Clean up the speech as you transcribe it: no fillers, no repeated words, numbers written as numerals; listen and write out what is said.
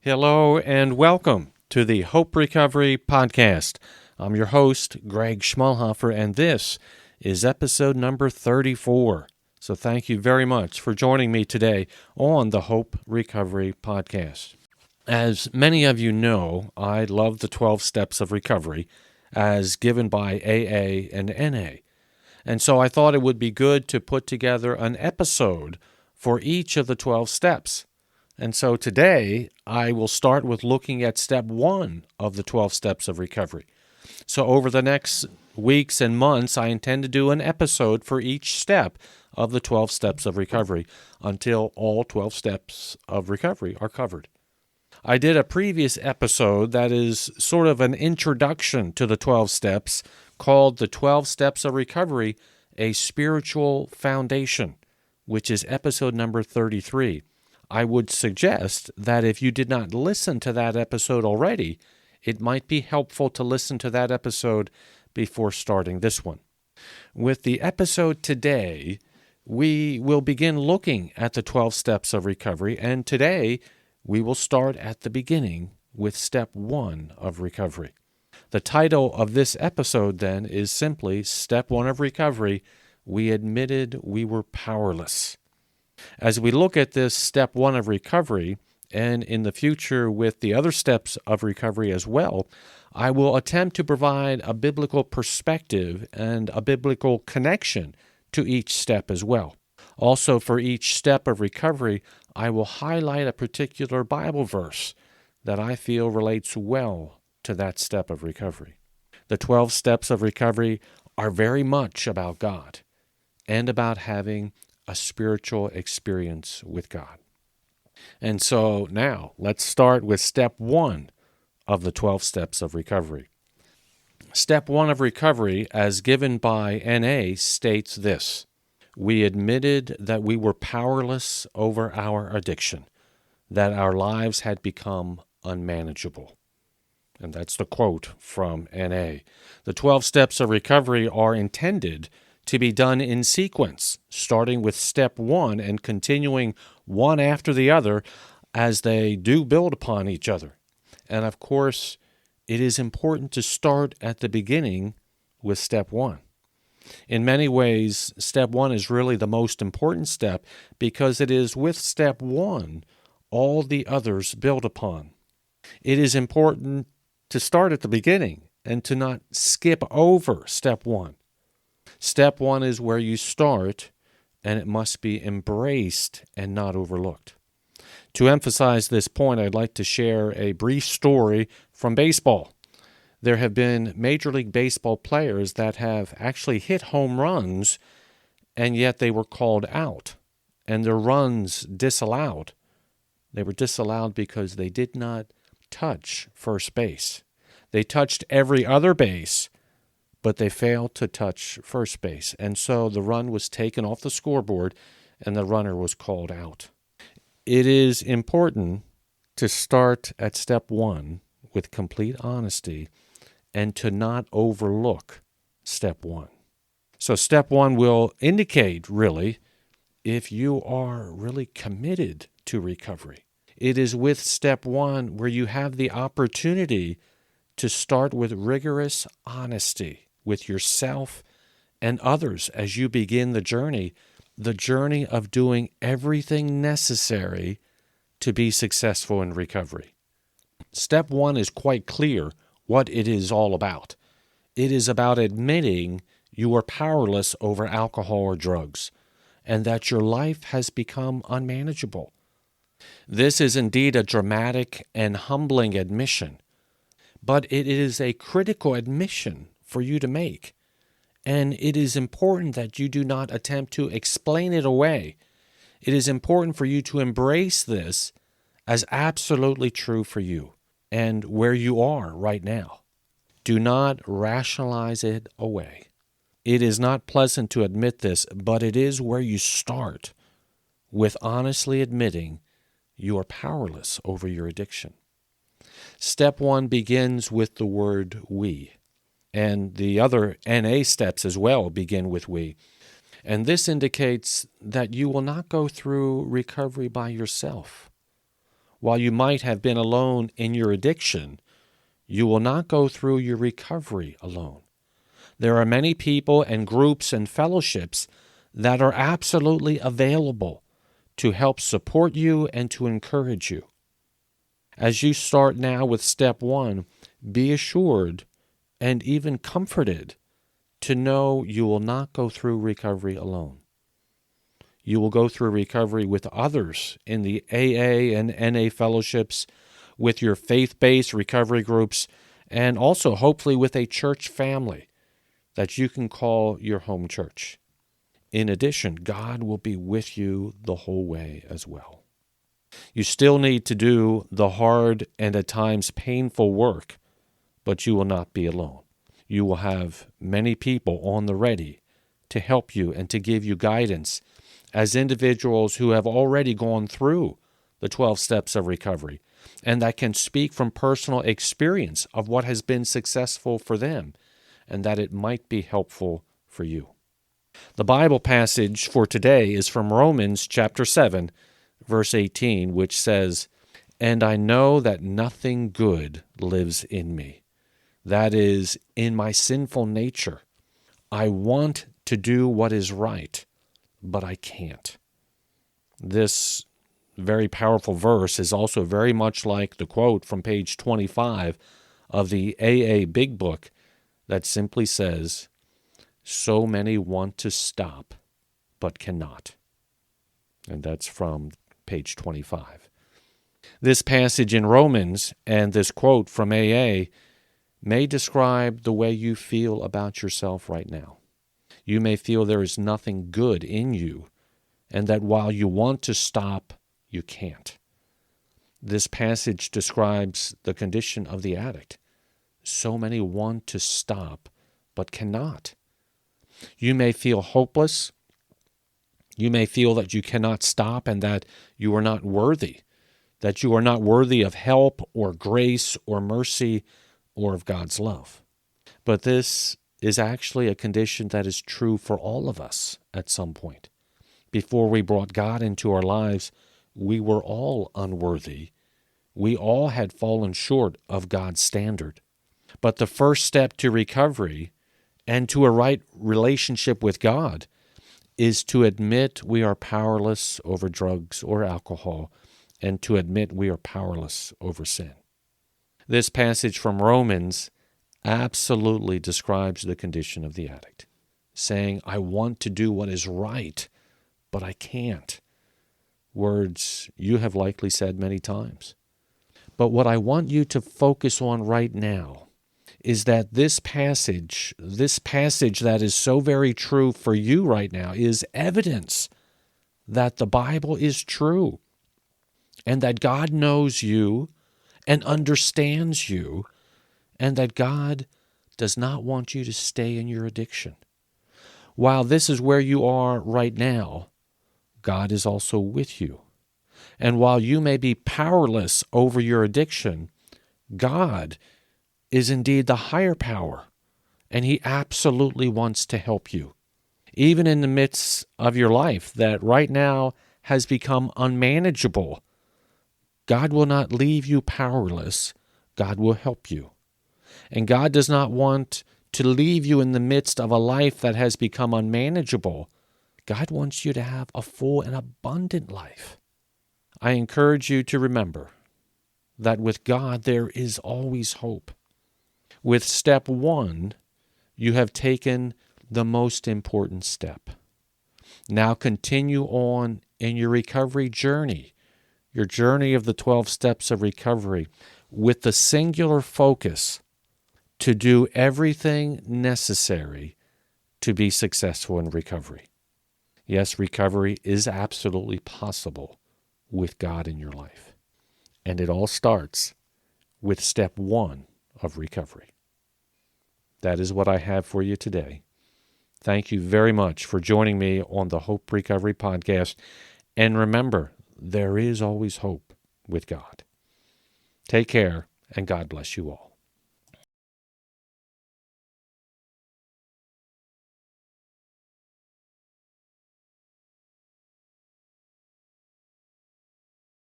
Hello and welcome to the Hope Recovery Podcast. I'm your host, Greg Schmalhofer, and this is episode number 34. So thank you very much for joining me today on the Hope Recovery Podcast. As many of you know, I love the 12 steps of recovery as given by AA and NA. And so I thought it would be good to put together an episode for each of the 12 steps. And so today, I will start with looking at step 1 of the 12 steps of recovery. So over the next weeks and months, I intend to do an episode for each step of the 12 steps of recovery until all 12 steps of recovery are covered. I did a previous episode that is sort of an introduction to the 12 steps called The 12 Steps of Recovery, A Spiritual Foundation, which is episode number 33. I would suggest that if you did not listen to that episode already, it might be helpful to listen to that episode before starting this one. With the episode today, we will begin looking at the 12 steps of recovery, and today we will start at the beginning with step 1 of recovery. The title of this episode then is simply Step 1 of Recovery, We Admitted We Were Powerless. As we look at this step 1 of recovery, and in the future with the other steps of recovery as well, I will attempt to provide a biblical perspective and a biblical connection to each step as well. Also, for each step of recovery, I will highlight a particular Bible verse that I feel relates well to that step of recovery. The 12 steps of recovery are very much about God and about having a spiritual experience with God. And so now, let's start with step 1 of the 12 steps of recovery. Step 1 of recovery, as given by NA, states this: we admitted that we were powerless over our addiction, that our lives had become unmanageable. And that's the quote from NA. The 12 steps of recovery are intended to be done in sequence, starting with step 1 and continuing one after the other as they do build upon each other. And of course, it is important to start at the beginning with step 1. In many ways, step 1 is really the most important step because it is with step 1 all the others build upon. It is important to start at the beginning and to not skip over step 1. Step 1 is where you start, and it must be embraced and not overlooked. To emphasize this point, I'd like to share a brief story from baseball. There have been Major League Baseball players that have actually hit home runs, and yet they were called out, and their runs disallowed. They were disallowed because they did not touch first base. They touched every other base, but they failed to touch first base. And so the run was taken off the scoreboard, and the runner was called out. It is important to start at step 1 with complete honesty and to not overlook step 1. So step 1 will indicate, really, if you are really committed to recovery. It is with step 1 where you have the opportunity to start with rigorous honesty with yourself and others as you begin the journey of doing everything necessary to be successful in recovery. Step 1 is quite clear what it is all about. It is about admitting you are powerless over alcohol or drugs, and that your life has become unmanageable. This is indeed a dramatic and humbling admission, but it is a critical admission for you to make. And it is important that you do not attempt to explain it away. It is important for you to embrace this as absolutely true for you and where you are right now. Do not rationalize it away. It is not pleasant to admit this, but it is where you start with honestly admitting you are powerless over your addiction. Step 1 begins with the word we. And the other NA steps as well begin with we. And this indicates that you will not go through recovery by yourself. while you might have been alone in your addiction, you will not go through your recovery alone. There are many people and groups and fellowships that are absolutely available to help support you and to encourage you. As you start now with step 1, be assured and even comforted to know you will not go through recovery alone. You will go through recovery with others in the AA and NA fellowships, with your faith-based recovery groups, and also hopefully with a church family that you can call your home church. In addition, God will be with you the whole way as well. You still need to do the hard and at times painful work, but you will not be alone. You will have many people on the ready to help you and to give you guidance as individuals who have already gone through the 12 steps of recovery and that can speak from personal experience of what has been successful for them and that it might be helpful for you. The Bible passage for today is from Romans chapter 7, verse 18, which says, "And I know that nothing good lives in me. That is, in my sinful nature. I want to do what is right, but I can't." This very powerful verse is also very much like the quote from page 25 of the AA Big Book that simply says, "So many want to stop, but cannot." And that's from page 25. This passage in Romans and this quote from AA may describe the way you feel about yourself right now. You may feel there is nothing good in you, and that while you want to stop, you can't. This passage describes the condition of the addict. So many want to stop, but cannot. You may feel hopeless. You may feel that you cannot stop and that you are not worthy, that you are not worthy of help or grace or mercy or of God's love. But this is actually a condition that is true for all of us at some point. Before we brought God into our lives, we were all unworthy. We all had fallen short of God's standard. But the first step to recovery and to a right relationship with God is to admit we are powerless over drugs or alcohol and to admit we are powerless over sin. This passage from Romans absolutely describes the condition of the addict, saying, "I want to do what is right, but I can't." Words you have likely said many times. But what I want you to focus on right now is that this passage that is so very true for you right now is evidence that the Bible is true and that God knows you and understands you and that God does not want you to stay in your addiction. While this is where you are right now, God is also with you. And while you may be powerless over your addiction, God is indeed the higher power, and He absolutely wants to help you. Even in the midst of your life that right now has become unmanageable, God will not leave you powerless. God will help you. And God does not want to leave you in the midst of a life that has become unmanageable. God wants you to have a full and abundant life. I encourage you to remember that with God there is always hope. With step 1, you have taken the most important step. Now continue on in your recovery journey, your journey of the 12 steps of recovery, with the singular focus to do everything necessary to be successful in recovery. Yes, recovery is absolutely possible with God in your life. And it all starts with step 1 of recovery. That is what I have for you today. Thank you very much for joining me on the Hope Recovery Podcast. And remember, there is always hope with God. Take care, and God bless you all.